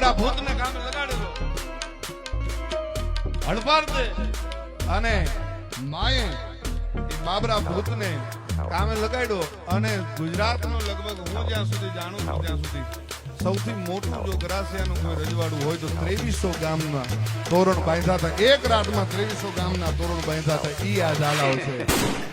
બાબરા ભૂતને કામે લગાડેલો હડફાર દે અને માએ એ બાબરા ભૂતને કામે લગાડ્યો અને ગુજરાતનો લગભગ હું જ્યાં સુધી જાણું છું ત્યાં સુધી સૌથી મોટું જો ગરાસિયાનું કોઈ રજવાડું હોય તો 2300 ગામના તોરણ બાંધ્યા હતા. એક રાતમાં 2300 ગામના તોરણ બાંધ્યા હતા. ઈ આ ઝાલાઓ છે.